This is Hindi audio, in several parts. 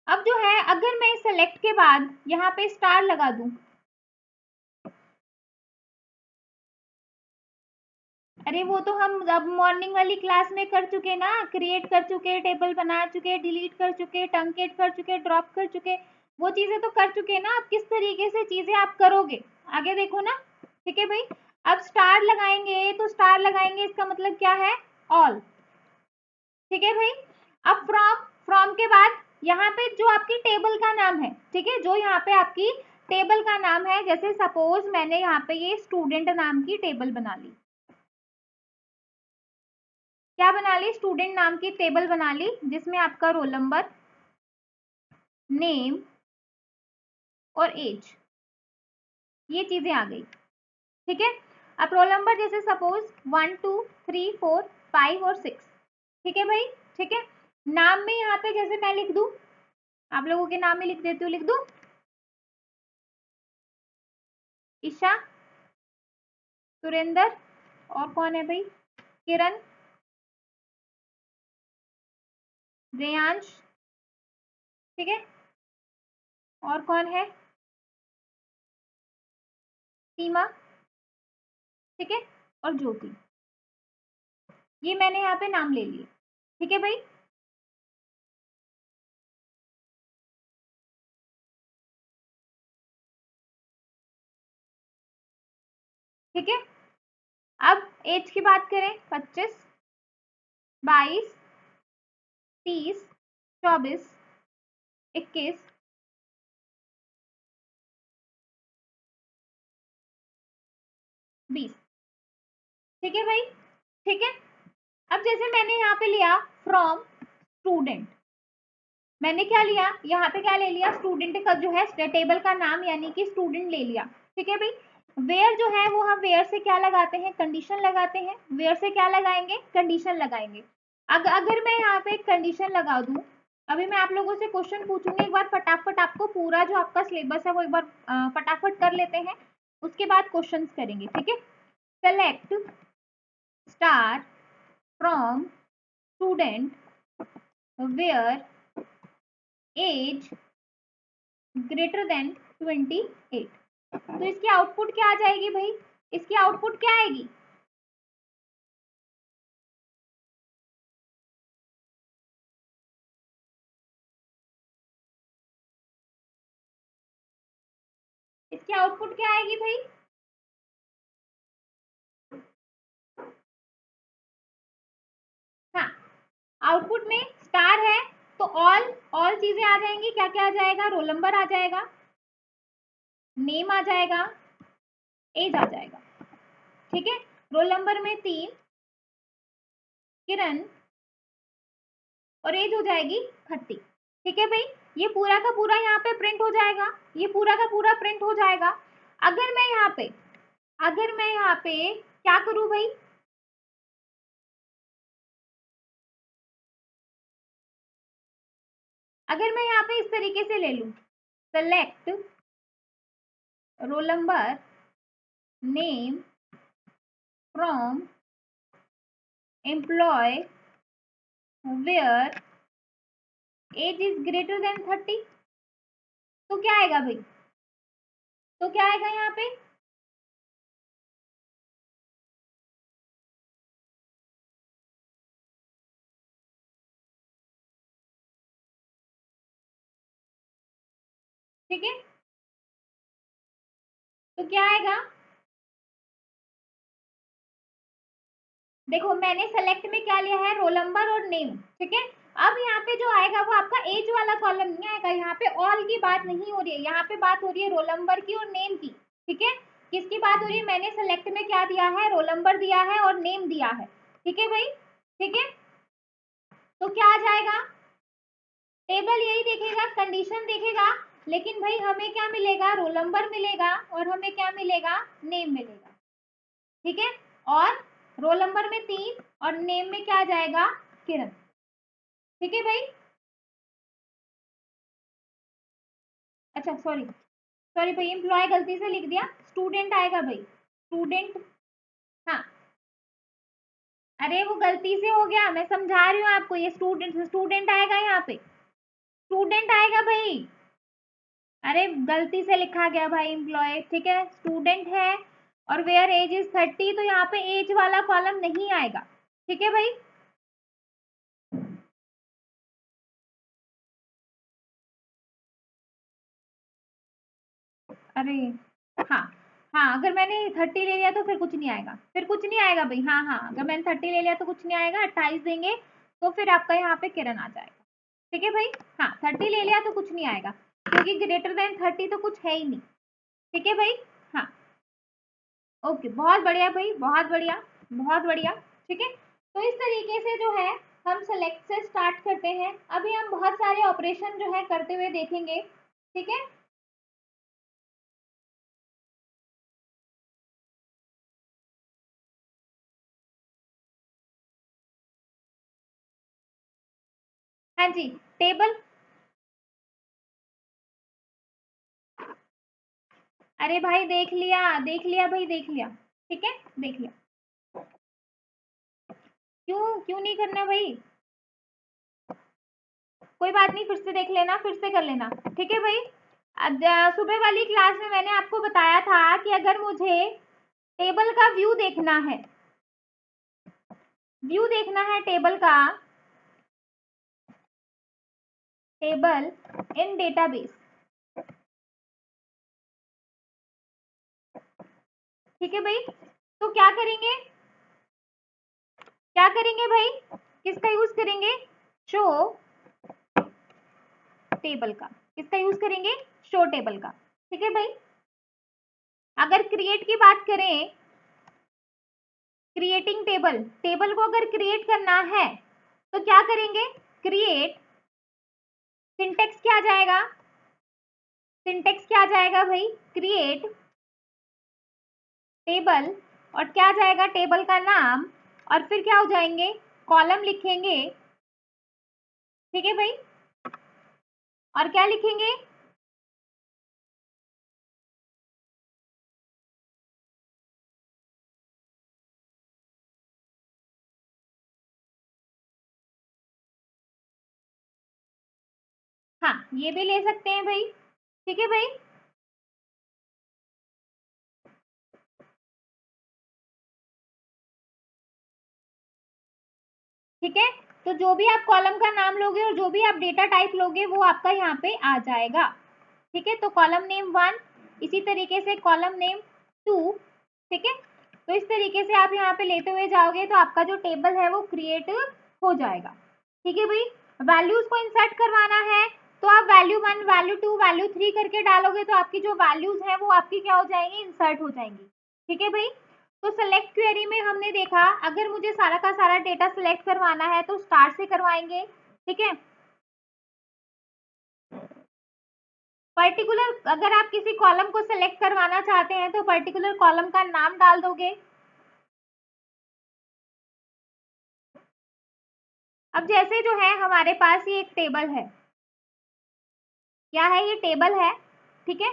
अब जो है अगर मैं सेलेक्ट के बाद यहाँ पे स्टार लगा दूं, अरे वो तो हम अब मॉर्निंग वाली क्लास में कर चुके ना, क्रिएट कर चुके, टेबल बना चुके, डिलीट कर चुके, ट्रंकेट कर चुके, ड्रॉप कर चुके, वो चीजें तो कर चुके ना। अब किस तरीके से चीजें आप करोगे आगे देखो ना। ठीक है भाई, अब स्टार लगाएंगे तो स्टार लगाएंगे इसका मतलब क्या है, ऑल। ठीक है भाई, अब फ्रॉम, फ्रॉम के बाद यहाँ पे जो आपकी टेबल का नाम है, ठीक है, जो यहाँ पे आपकी टेबल का नाम है, जैसे सपोज मैंने यहाँ पे ये स्टूडेंट नाम की टेबल बना ली, क्या बना ली, स्टूडेंट नाम की टेबल बना ली, जिसमें आपका रोल नंबर, नेम और एज, ये चीजें आ गई। ठीक है, अब रोल नंबर जैसे सपोज 1 2 3 4 5 और 6। ठीक है भाई, ठीक है, नाम में यहाँ पे जैसे मैं लिख दूं, आप लोगों के नाम में लिख देती हूँ, लिख दूं ईशा, सुरेंद्र, और कौन है भाई, किरण, रेयांश, ठीक है, और कौन है, सीमा, ठीक है, और ज्योति, ये मैंने यहाँ पे नाम ले लिए। ठीक है भाई, ठीक है, अब एज की बात करें, 25 22 30 24 21 20। ठीक है भाई, ठीक है, अब जैसे मैंने यहाँ पे लिया फ्रॉम स्टूडेंट, मैंने क्या लिया यहाँ पे, क्या ले लिया, स्टूडेंट का जो है टेबल का नाम यानी कि स्टूडेंट ले लिया। ठीक है भाई, वेयर जो है वो हम वेयर से क्या लगाते हैं, कंडीशन लगाते हैं, वेयर से क्या लगाएंगे, कंडीशन लगाएंगे। अगर मैं यहाँ पे एक कंडीशन लगा दूं, अभी मैं आप लोगों से क्वेश्चन पूछूंगी, एक बार फटाफट आपको पूरा जो आपका सिलेबस है वो एक बार फटाफट कर लेते हैं, उसके बाद क्वेश्चंस करेंगे। ठीक है, select star from student where age greater than 28। तो इसकी आउटपुट क्या आ जाएगी भाई, इसकी आउटपुट क्या आएगी, इसकी आउटपुट क्या आएगी भाई, हाँ, आउटपुट में स्टार है तो ऑल, ऑल चीजें आ जाएंगी, क्या क्या आ जाएगा, रोल नंबर आ जाएगा, नेम आ जाएगा, एज आ जाएगा। ठीक है, रोल नंबर में 3 किरण, और एज हो जाएगी 30। ठीक है भाई, ये पूरा का पूरा यहाँ पे प्रिंट हो जाएगा, ये पूरा का पूरा प्रिंट हो जाएगा। अगर मैं यहाँ पे, अगर मैं यहाँ पे क्या करूं भाई, अगर मैं यहाँ पे इस तरीके से ले लूं, select roll number name from employ where age is greater than 30, तो क्या आएगा भाई, तो क्या आएगा यहाँ पे, ठीक है, तो क्या आएगा, देखो मैंने सेलेक्ट में क्या लिया है, रोल नंबर और नेम। ठीक है, अब यहाँ पे जो आएगा वो आपका एज वाला कॉलम नहीं आएगा, यहाँ पे ऑल की बात नहीं हो रही है, यहाँ पे बात हो रही है रोल नंबर की और नेम की। ठीक है, किसकी बात हो रही है, मैंने सेलेक्ट में क्या दिया है, रोल नंबर दिया है और नेम दिया है। ठीक है भाई, ठीक है, तो क्या आ जाएगा, टेबल यही देखेगा, कंडीशन देखेगा, लेकिन भाई हमें क्या मिलेगा, रोल नंबर मिलेगा और हमें क्या मिलेगा, नेम मिलेगा। ठीक है, और रोल नंबर में 3 और नेम में क्या आ जाएगा, किरण। ठीक है भाई, अच्छा सॉरी, सॉरी भाई, एम्प्लॉय गलती से लिख दिया, स्टूडेंट आएगा भाई, स्टूडेंट, हाँ, अरे वो गलती से हो गया, मैं समझा रही हूँ आपको, ये स्टूडेंट, स्टूडेंट आएगा यहाँ पे। स्टूडेंट आएगा भाई। अरे गलती से लिखा गया भाई एम्प्लॉय, ठीक है, स्टूडेंट है और वेयर एज इज 30, तो यहाँ पे एज वाला कॉलम नहीं आएगा, ठीक है भाई। अरे हाँ, हाँ अगर मैंने 30 ले लिया तो फिर कुछ नहीं आएगा, फिर कुछ नहीं आएगा भाई। हाँ हाँ, अगर मैंने 30 ले लिया तो कुछ नहीं आएगा, 28 देंगे तो फिर आपका यहाँ पे किरण आ जाएगा, ठीक है भाई। हाँ 30 ले लिया तो कुछ नहीं आएगा, क्योंकि ग्रेटर देन 30 तो कुछ है ही नहीं, ठीक है भाई। हाँ ओके, बहुत बढ़िया भाई, बहुत बढ़िया, बहुत बढ़िया, ठीक है। तो इस तरीके से जो है हम सेलेक्ट से स्टार्ट करते हैं। अभी हम बहुत सारे ऑपरेशन जो है करते हुए देखेंगे, ठीक है। हाँ जी, टेबल। अरे भाई देख लिया, देख लिया भाई, देख लिया, ठीक है, देख लिया। क्यों क्यों नहीं करना भाई? कोई बात नहीं, फिर से देख लेना, फिर से कर लेना, ठीक है भाई। सुबह वाली क्लास में मैंने आपको बताया था कि अगर मुझे टेबल का व्यू देखना है, व्यू देखना है टेबल का, टेबल इन डेटाबेस, ठीक है भाई। तो क्या करेंगे, क्या करेंगे भाई, किसका यूज करेंगे, शो टेबल का, किसका यूज करेंगे, शो टेबल का, ठीक है भाई। अगर क्रिएट की बात करें, क्रिएटिंग टेबल, टेबल को अगर क्रिएट करना है तो क्या करेंगे, क्रिएट, सिंटेक्स क्या आ जाएगा, सिंटेक्स क्या आ जाएगा भाई, क्रिएट टेबल, और क्या आ जाएगा, टेबल का नाम, और फिर क्या हो जाएंगे, कॉलम लिखेंगे, ठीक है भाई। और क्या लिखेंगे, हाँ ये भी ले सकते हैं भाई, ठीक है भाई। ठीक है, तो जो भी आप कॉलम का नाम लोगे और जो भी आप डेटा टाइप लोगे वो आपका यहाँ पे आ जाएगा, ठीक है। तो कॉलम नेम 1, इसी तरीके से कॉलम नेम 2, ठीक है। तो इस तरीके से आप यहाँ पे लेते हुए जाओगे तो आपका जो टेबल है वो क्रिएट हो जाएगा, ठीक है भाई। वैल्यूज को इंसर्ट करवाना है तो आप वैल्यू 1, वैल्यू 2, वैल्यू 3 करके डालोगे तो आपकी जो वैल्यूज है वो आपकी क्या हो जाएंगी, इंसर्ट हो जाएंगी, ठीक है भाई। तो सेलेक्ट क्वेरी में हमने देखा, अगर मुझे सारा का सारा डेटा सिलेक्ट करवाना है तो स्टार से करवाएंगे, ठीक है। पर्टिकुलर अगर आप किसी कॉलम को सिलेक्ट करवाना चाहते हैं तो पर्टिकुलर कॉलम का नाम डाल दोगे। अब जैसे जो है हमारे पास ये एक टेबल है, क्या है, ये टेबल है, ठीक है,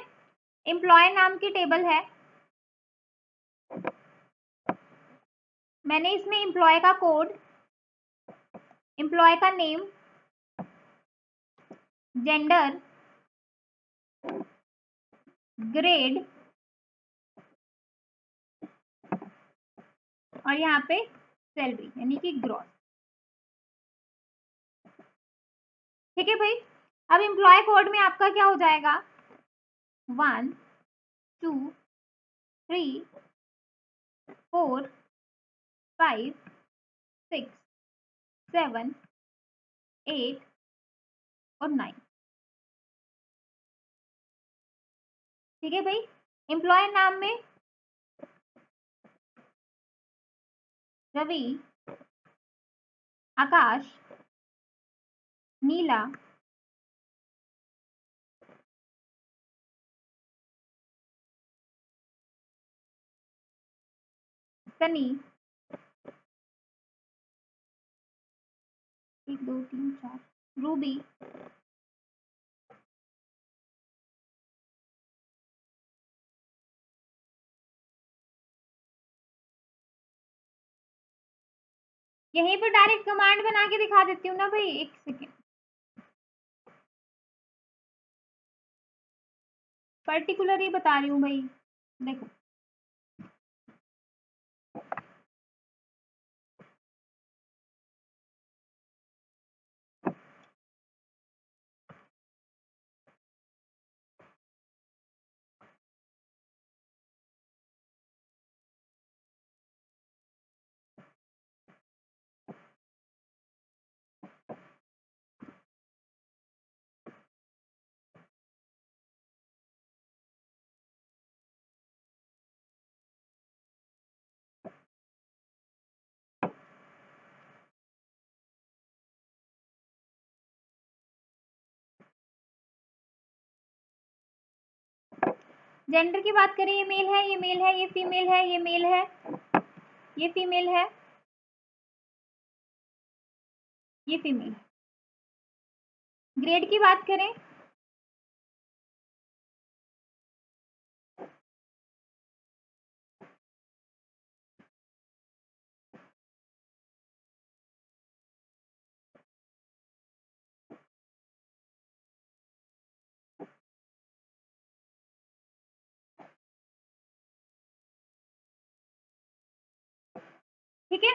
एम्प्लॉय नाम की टेबल है। मैंने इसमें एम्प्लॉय का कोड, एम्प्लॉय का नेम, जेंडर, ग्रेड, और यहाँ पे सैलरी यानी कि ग्रॉस, ठीक है भाई। अब एम्प्लॉय कोड में आपका क्या हो जाएगा, 1 2 3 4 5 6 7 8 और 9, ठीक है भाई। एम्प्लॉय नाम में रवि, आकाश, नीला, सनी, 1 2 3 4, रूबी, यहीं पर डायरेक्ट कमांड बना के दिखा देती हूँ ना भाई, एक सेकेंड। पर्टिकुलर ही बता रही हूँ भाई, देखो जेंडर की बात करें, ये मेल है, ये मेल है, ये फीमेल है, ये मेल है, ये फीमेल है, ये फीमेल है। ग्रेड की बात करें, ठीक है।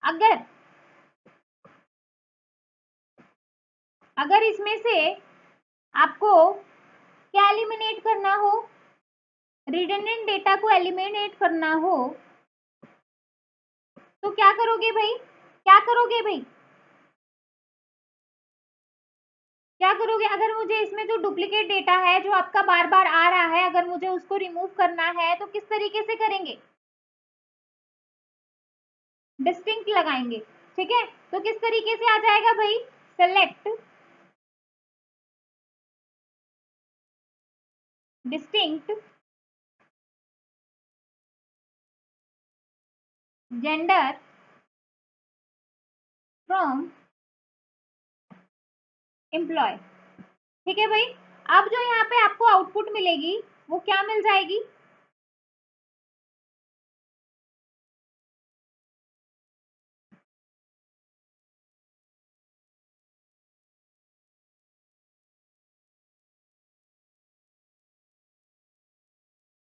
अगर अगर इसमें से आपको क्या एलिमिनेट करना हो, रिडंडेंट डेटा को एलिमिनेट करना हो, तो क्या करोगे भाई, क्या करोगे भाई, क्या करोगे? अगर मुझे इसमें जो डुप्लीकेट डेटा है जो आपका बार बार आ रहा है, अगर मुझे उसको रिमूव करना है तो किस तरीके से करेंगे? डिस्टिंक्ट लगाएंगे, ठीक है। तो किस तरीके से आ जाएगा भाई, select distinct gender from employ, ठीक है भाई। अब जो यहाँ पे आपको आउटपुट मिलेगी वो क्या मिल जाएगी?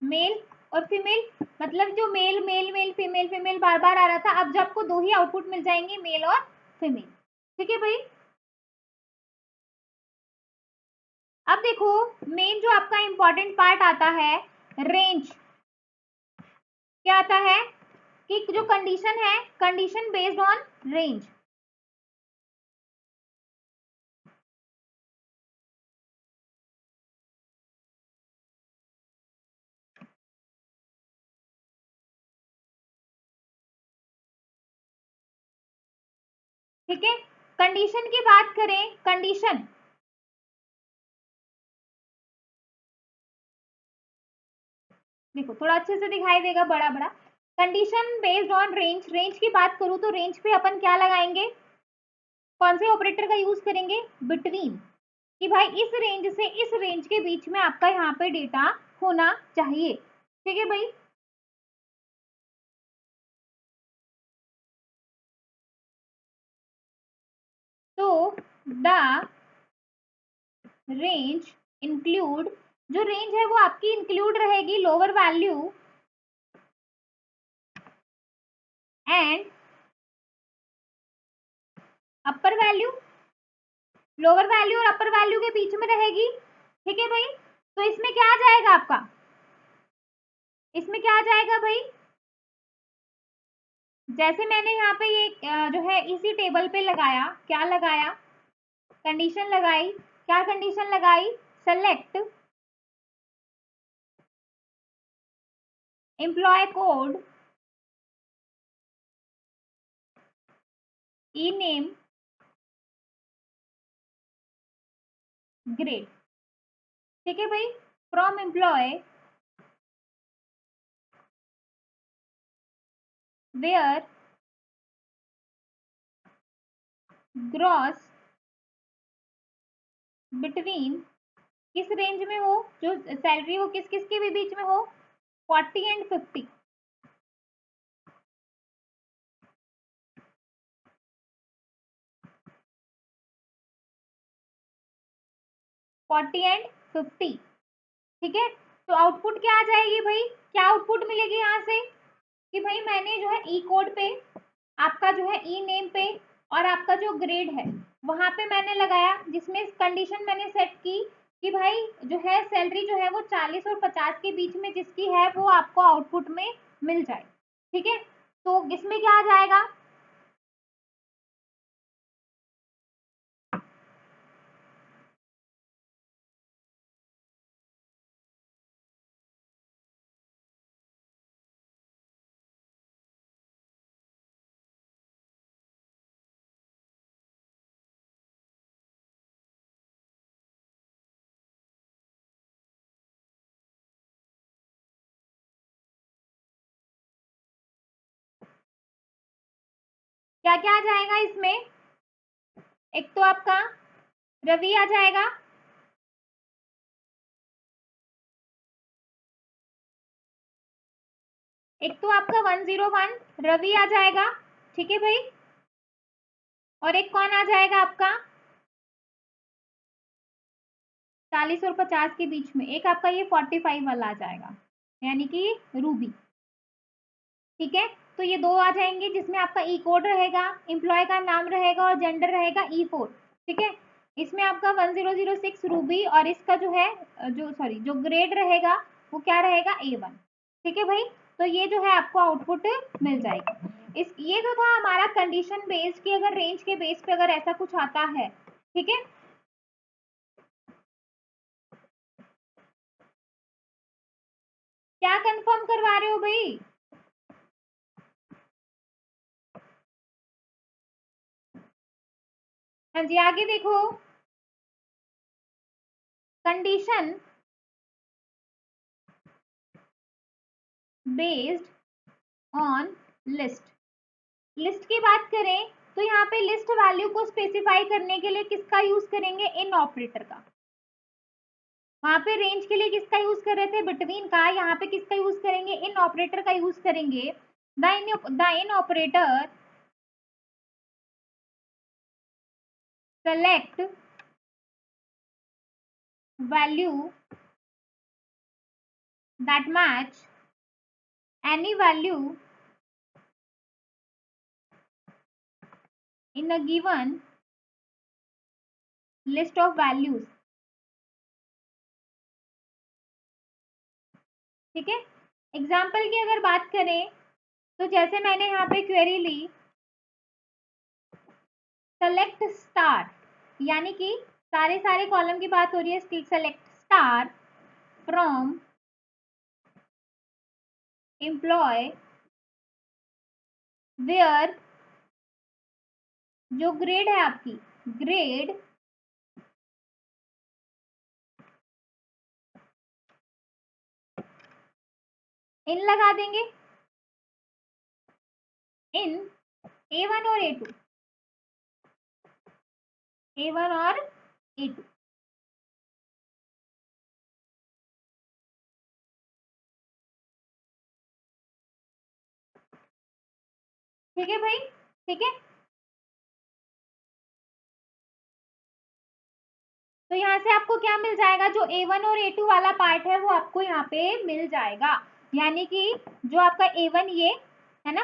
मेल और फीमेल, मतलब जो male male male female female बार बार आ रहा था, अब जो आपको दो ही आउटपुट मिल जाएंगे, मेल और फीमेल, ठीक है भाई। अब देखो, मेन जो आपका इंपॉर्टेंट पार्ट आता है, रेंज। क्या आता है कि जो कंडीशन है, कंडीशन बेस्ड ऑन रेंज। ठीक है, कंडीशन की बात करें, कंडीशन देखो थोड़ा अच्छे से दिखाई देगा, बड़ा बड़ा। Condition based on range, range की बात करूं तो रेंज पे अपन क्या लगाएंगे, कौन से ऑपरेटर का यूज करेंगे, बिटवीन, कि भाई इस रेंज से इस रेंज के बीच में आपका यहाँ पे डेटा होना चाहिए, ठीक है भाई। तो द रेंज इंक्लूड, जो रेंज है वो आपकी इंक्लूड रहेगी lower value and upper value, lower value और अपर वैल्यू के बीच में रहेगी, ठीक है भाई। तो इसमें क्या आ जाएगा आपका, इसमें क्या आ जाएगा भाई, जैसे मैंने यहाँ पे ये जो है इसी टेबल पे लगाया, क्या लगाया, कंडीशन लगाई, क्या कंडीशन लगाई, select employ code E name grade, ठीक है भाई। From employ where gross between, किस रेंज में हो, जो सैलरी हो किस किस के भी बीच में हो, 40 एंड 50, 40 एंड 50। ठीक है, तो आउटपुट क्या आ जाएगी भाई, क्या आउटपुट मिलेगी यहाँ से कि भाई मैंने जो है ई कोड पे, आपका जो है ई नेम पे और आपका जो ग्रेड है वहां पे मैंने लगाया, जिसमें कंडीशन मैंने सेट की कि भाई जो है सैलरी जो है वो 40 और 50 के बीच में जिसकी है वो आपको आउटपुट में मिल जाए। ठीक है, तो इसमें क्या आ जाएगा, क्या क्या आ जाएगा इसमें, एक तो आपका रवि आ जाएगा, एक तो आपका 101 रवि आ जाएगा। ठीक है भाई, और एक कौन आ जाएगा आपका 40 और 50 के बीच में, एक आपका ये 45 वाला आ जाएगा, यानी कि रूबी। ठीक है, तो ये दो आ जाएंगे जिसमें आपका ई कोड रहेगा, एम्प्लॉय का नाम रहेगा और जेंडर रहेगा E4। ठीक है, इसमें आपका 1006 रूबी और इसका जो है जो ग्रेड रहेगा वो क्या रहेगा A1। ठीक है भाई, तो ये जो है आपको आउटपुट मिल जाएगी। ये तो था हमारा कंडीशन बेस्ड की अगर रेंज के बेस पे अगर ऐसा कुछ आता है। ठीक है, क्या कंफर्म करवा रहे हो भाई, हाँ जी आगे देखो, condition based on list. List की बात करें तो यहाँ पे लिस्ट वैल्यू को स्पेसिफाई करने के लिए किसका यूज करेंगे, इन ऑपरेटर का। वहां पे रेंज के लिए किसका यूज कर रहे थे, बिटवीन का, यहाँ पे किसका यूज करेंगे, इन ऑपरेटर का यूज करेंगे। The in operator select value that match any value in a given list of values. ठीक है, एग्जाम्पल की अगर बात करें तो जैसे मैंने यहाँ पे क्वेरी ली सेलेक्ट स्टार, यानी कि सारे कॉलम की बात हो रही है, select star from employ where जो ग्रेड है आपकी, ग्रेड इन लगा देंगे, इन A1 और A2, A1 और A2। ठीक है भाई, ठीक है, तो यहाँ से आपको क्या मिल जाएगा, जो A1 और A2 वाला पार्ट है वो आपको यहाँ पे मिल जाएगा, यानी कि जो आपका A1 ये है ना,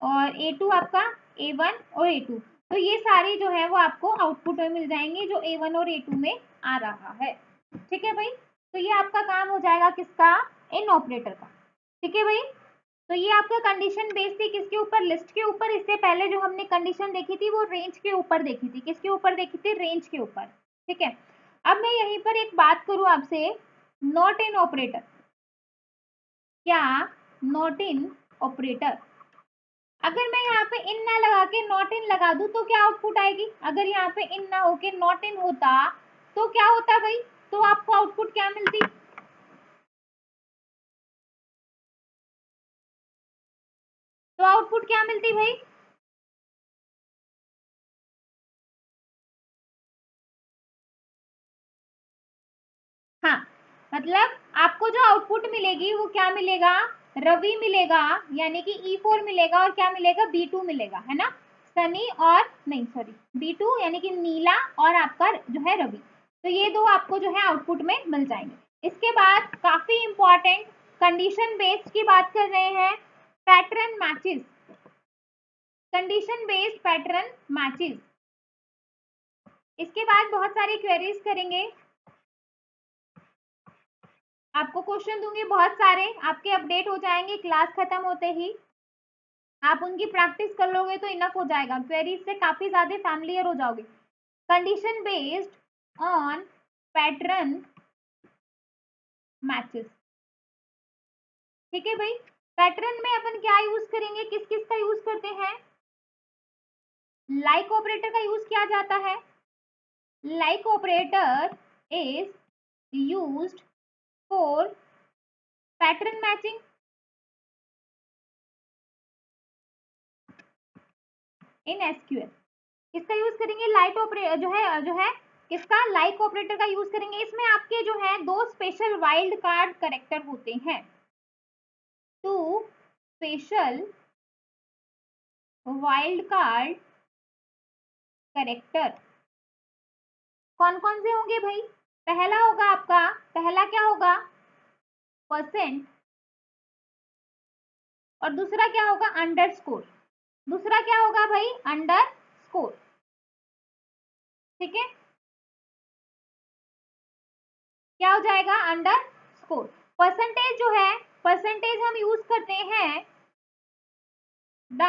और A2 आपका A1 और A2, तो ये सारी जो है वो आपको आउटपुट में मिल जाएंगे जो A1 और A2 में आ रहा है। ठीक है भाई, तो ये आपका काम हो जाएगा किसका, इन ऑपरेटर का। ठीक है भाई, तो ये आपका कंडीशन बेस्ड थी किसके ऊपर, लिस्ट के ऊपर। इससे पहले जो हमने कंडीशन देखी थी वो रेंज के ऊपर देखी थी, किसके ऊपर देखी थी, रेंज के ऊपर। ठीक है, अब मैं यहीं पर एक बात करूं आपसे, नॉट इन ऑपरेटर, क्या नॉट इन ऑपरेटर, अगर मैं यहाँ पे इन ना लगा के नॉट इन लगा दूं तो क्या आउटपुट आएगी, अगर यहाँ पे इन ना होके नॉट इन होता तो क्या होता भाई, तो आपको आउटपुट क्या मिलती, तो आउटपुट क्या मिलती भाई, हाँ, मतलब आपको जो आउटपुट मिलेगी वो क्या मिलेगा, रवि मिलेगा, यानी कि E4 मिलेगा, और क्या मिलेगा, B2 मिलेगा, है ना, सनी और नहीं सॉरी B2 यानी कि नीला और आपका जो है रवि। तो ये दो आपको जो है आउटपुट में मिल जाएंगे। इसके बाद काफी इंपॉर्टेंट कंडीशन बेस्ड की बात कर रहे हैं, pattern matches, condition based pattern matches. इसके बाद बहुत सारी क्वेरीज करेंगे, आपको क्वेश्चन दूंगी बहुत सारे, आपके अपडेट हो जाएंगे क्लास खत्म होते ही, आप उनकी प्रैक्टिस कर लोगे तो इनफ हो जाएगा, क्वेरीज से काफी ज्यादा फैमिलियर हो जाओगे। Condition based on pattern matches, ठीक है भाई। पैटर्न में अपन क्या यूज करेंगे, किस किस का यूज करते हैं, लाइक ऑपरेटर का यूज किया जाता है। Like operator is used for pattern matching. In SQL किसका यूज करेंगे, लाइट ऑपरेटर जो है किसका, लाइक ऑपरेटर का यूज करेंगे। इसमें आपके जो है दो स्पेशल वाइल्ड कार्ड कैरेक्टर होते हैं, two special wild card character. कौन कौन से होंगे भाई, पहला होगा आपका, पहला क्या होगा परसेंट, और दूसरा क्या होगा अंडरस्कोर। दूसरा क्या होगा भाई अंडरस्कोर, ठीक है, क्या हो जाएगा अंडरस्कोर। परसेंटेज जो है, परसेंटेज हम यूज करते हैं, the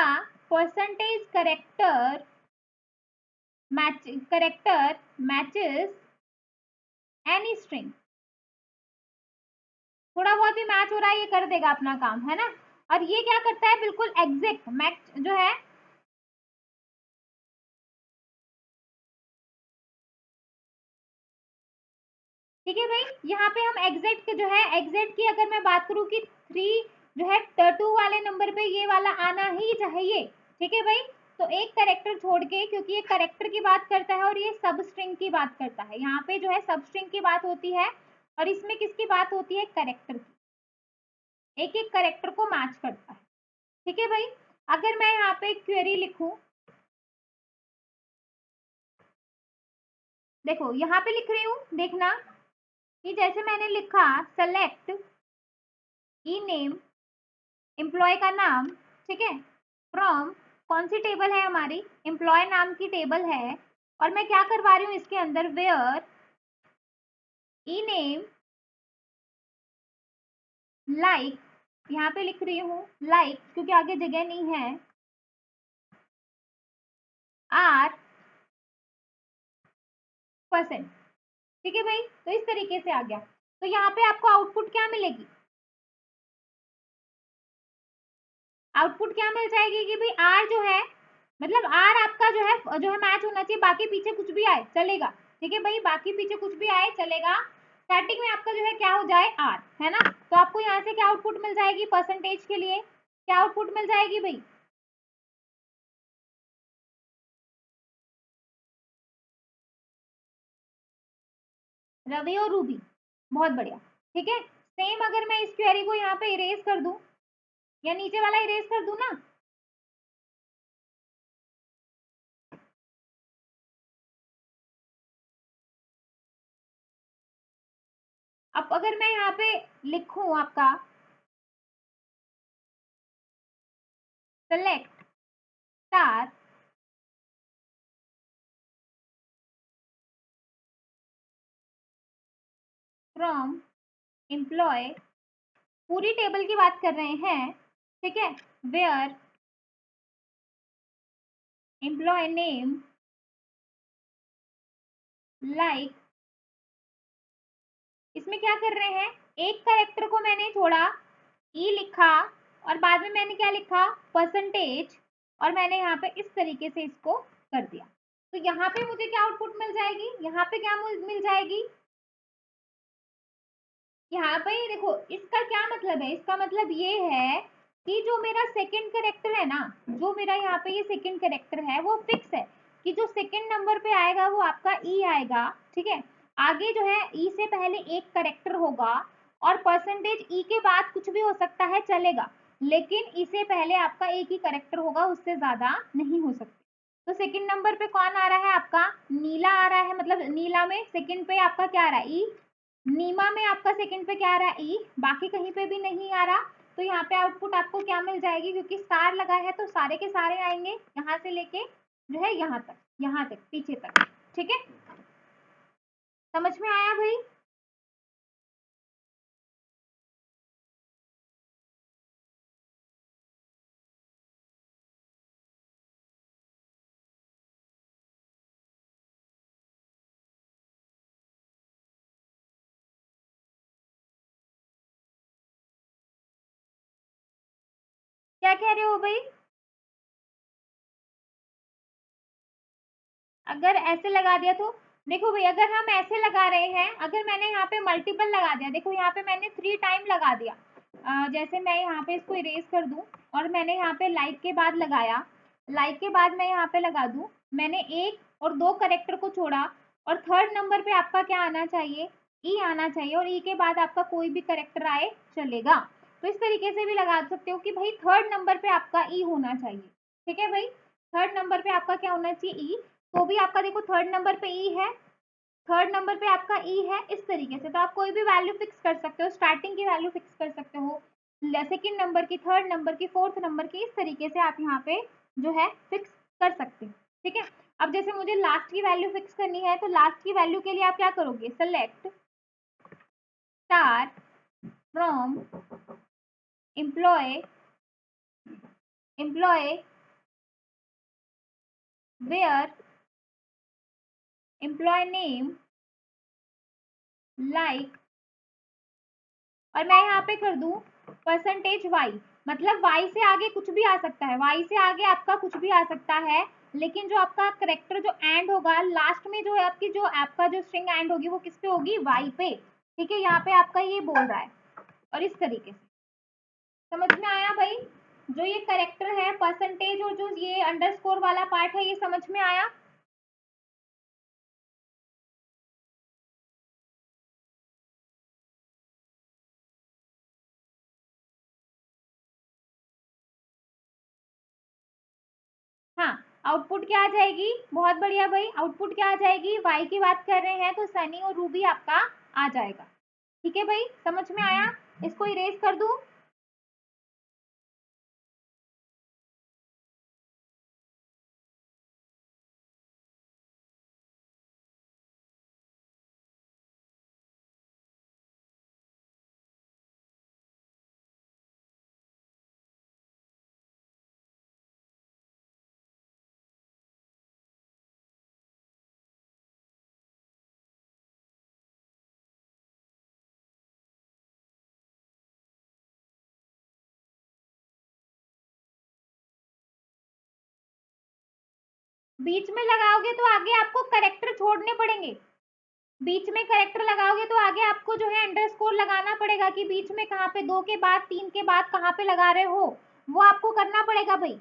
percentage character matches any string. थोड़ा बहुत भी मैच हो रहा है ये कर देगा अपना काम, है ना। और ये क्या करता है, बिल्कुल एग्जैक्ट मैच जो है, ठीक है भाई। यहाँ पे हम एग्जैक्ट जो है, एग्जैक्ट की अगर मैं बात करूँ कि 3 जो है 2 वाले नंबर पे ये वाला आना ही चाहिए, ठीक है भाई। तो एक करेक्टर छोड़ के, क्योंकि ये करेक्टर की बात करता है और ये सब स्ट्रिंग की बात करता है, यहाँ पे जो है सब स्ट्रिंग की बात होती है और इसमें किसकी बात होती है, करेक्टर की, एक एक करेक्टर को मैच करता है, ठीक है भाई। अगर मैं यहाँ पे क्वेरी लिखूं, देखो यहाँ पे लिख रही हूँ, देखना कि जैसे मैंने लिखा सेलेक्ट ई नेम, एम्प्लॉय का नाम, ठीक है, फ्रॉम कौन सी टेबल है हमारी, एम्प्लॉय नाम की टेबल है, और मैं क्या करवा रही हूँ इसके अंदर, वेयर ई नेम लाइक, यहाँ पे लिख रही हूँ लाइक क्योंकि आगे जगह नहीं है, आर परसेंट, ठीक है भाई। तो इस तरीके से आ गया, तो यहाँ पे आपको आउटपुट क्या मिलेगी, आउटपुट क्या मिल जाएगी कि भाई आर जो है, मतलब आर आपका जो है मैच होना चाहिए, बाकी पीछे कुछ भी आए चलेगा, ठीक है भाई, बाकी पीछे कुछ भी आए चलेगा, स्टार्टिंग में आपका जो है क्या हो जाए आर, है ना। तो आपको यहाँ से क्या आउटपुट मिल जाएगी, परसेंटेज के लिए क्या आउटपुट मिल जाएगी भाई, रवि और रूबी, बहुत बढ़िया, ठीक है। सेम अगर मैं इस क्वेरी को यहाँ पे इरेज कर दूं, या नीचे वाला इरेज कर दूं ना, अब अगर मैं यहाँ पे लिखूं आपका सेलेक्ट स्टार फ्रॉम एम्प्लॉय, पूरी टेबल की बात कर रहे हैं, ठीक है, वेयर एम्प्लॉय नेम लाइक, इसमें क्या कर रहे हैं, एक कैरेक्टर को मैंने छोड़ा, ई लिखा, और बाद में मैंने क्या लिखा परसेंटेज, और मैंने यहाँ पे इस तरीके से इसको कर दिया। तो यहाँ पे मुझे क्या आउटपुट मिल जाएगी, यहाँ पे क्या मिल जाएगी, यहाँ पे देखो इसका क्या मतलब है, इसका मतलब ये है कि जो मेरा सेकंड कैरेक्टर है ना, जो मेरा यहाँ पे ये सेकंड कैरेक्टर है वो फिक्स है, कि जो सेकंड नंबर पे आएगा वो आपका ई आएगा, ठीक है। आगे जो है ई से पहले एक कैरेक्टर होगा, और परसेंटेज ई के बाद कुछ भी हो सकता है चलेगा, लेकिन ई से पहले आपका एक ही कैरेक्टर होगा, उससे ज्यादा नहीं हो सकता, तो सेकंड नंबर पे कौन आ रहा है आपका, नीला आ रहा है, मतलब नीला में सेकंड पे आपका क्या आ रहा है, ई। नीमा में आपका सेकंड पे क्या आ रहा है, ई। बाकी कहीं पे भी नहीं आ रहा, तो यहाँ पे आउटपुट आपको क्या मिल जाएगी, क्योंकि स्टार लगा है तो सारे के सारे आएंगे, यहाँ से लेके जो है यहाँ तक पीछे तक। ठीक है, समझ में आया भाई। क्या कह रहे हो भाई, अगर ऐसे लगा दिया तो देखो भाई, अगर हम ऐसे लगा रहे हैं, अगर मैंने यहाँ पे मल्टीपल लगा दिया, देखो यहाँ पे मैंने 3 टाइम लगा दिया, जैसे मैं यहाँ पे इसको इरेज कर दूं और मैंने यहाँ पे लाइक के बाद लगाया, लाइक के बाद मैं यहाँ पे लगा दूं, मैंने 1 और 2 करेक्टर को छोड़ा, और थर्ड नंबर पे आपका क्या आना चाहिए, ई आना चाहिए, और ई के बाद आपका कोई भी करेक्टर आए चलेगा। तो इस तरीके से भी लगा सकते हो कि भाई थर्ड नंबर पे आपका ई होना चाहिए। ठीक है भाई, थर्ड नंबर पे आपका क्या होना चाहिए, ई। तो भी आपका देखो थर्ड नंबर पे ई है, थर्ड नंबर पे आपका ई है, इस तरीके से। तो आप कोई भी वैल्यू फिक्स कर सकते हो, स्टार्टिंग की वैल्यू फिक्स कर सकते हो, सेकंड नंबर की, थर्ड नंबर की, फोर्थ नंबर की, इस तरीके से आप यहाँ पे जो है फिक्स कर सकते हो। ठीक है, अब जैसे मुझे लास्ट की वैल्यू फिक्स करनी है, तो लास्ट की वैल्यू के लिए आप क्या करोगे, select star from employ where employ name like, और मैं यहाँ पे कर दूं %y, मतलब y से आगे कुछ भी आ सकता है, y से आगे आपका कुछ भी आ सकता है, लेकिन जो आपका करेक्टर जो एंड होगा लास्ट में, जो है आपकी जो आपका जो स्ट्रिंग एंड होगी वो किस पे होगी, y पे। ठीक है, यहाँ पे आपका ये बोल रहा है, और इस तरीके से समझ में आया भाई। जो ये करेक्टर है परसेंटेज और जो ये अंडरस्कोर वाला पार्ट है, ये समझ में आया। हाँ, आउटपुट क्या आ जाएगी, बहुत बढ़िया भाई, आउटपुट क्या आ जाएगी, वाई की बात कर रहे हैं तो सनी और रूबी आपका आ जाएगा। ठीक है भाई, समझ में आया, इसको इरेज कर दूं। बीच में लगाओगे तो आगे आपको करेक्टर छोड़ने पड़ेंगे, बीच में करेक्टर लगाओगे तो आगे आपको जो है अंडरस्कोर लगाना पड़ेगा, कि बीच में कहाँ पे, 2 के बाद 3 के बाद कहाँ पे लगा रहे हो, वो आपको करना पड़ेगा भाई।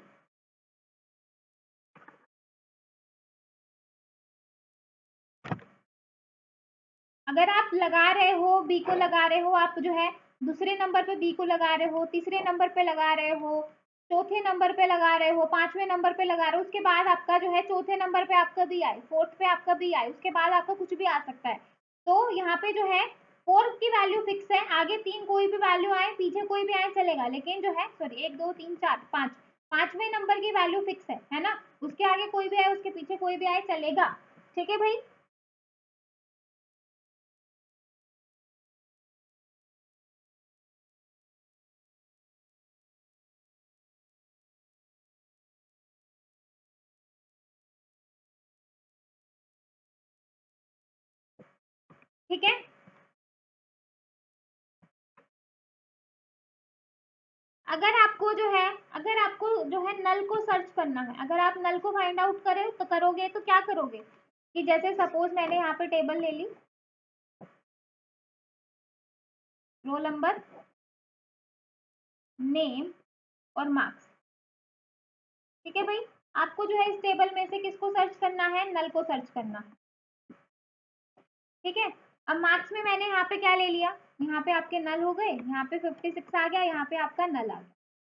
अगर आप लगा रहे हो, बी को लगा रहे हो, आप जो है दूसरे नंबर पे बी को लगा रहे हो, तीसरे नंबर पे लगा रहे हो, चौथे नंबर पे लगा रहे हो, पांचवें नंबर पे लगा रहे हो, उसके बाद आपका जो है चौथे नंबर पे आपका बी आए, फोर्थ पे आपका बी आए, उसके बाद आपका कुछ भी आ सकता है। तो यहाँ पे जो है फोर्थ की वैल्यू फिक्स है, आगे 3 कोई भी वैल्यू आए, पीछे कोई भी आए चलेगा, लेकिन जो है सॉरी 1 2 3 4 5, पांचवें नंबर की वैल्यू फिक्स है ना, उसके आगे कोई भी आए, उसके पीछे कोई भी आए चलेगा। ठीक है भाई, ठीक है। अगर आपको जो है, अगर आपको जो है नल को सर्च करना है, अगर आप नल को फाइंड आउट करें तो करोगे तो क्या करोगे, कि जैसे सपोज मैंने यहाँ पे टेबल ले ली, रोल नंबर, नेम और मार्क्स। ठीक है भाई, आपको जो है इस टेबल में से किसको सर्च करना है, नल को सर्च करना है। ठीक है, अब मार्क्स में मैंने यहाँ पे क्या ले लिया, यहाँ पे आपके नल हो गए, यहाँ पे 56 आ गया, यहाँ पे आपका नल आ गया।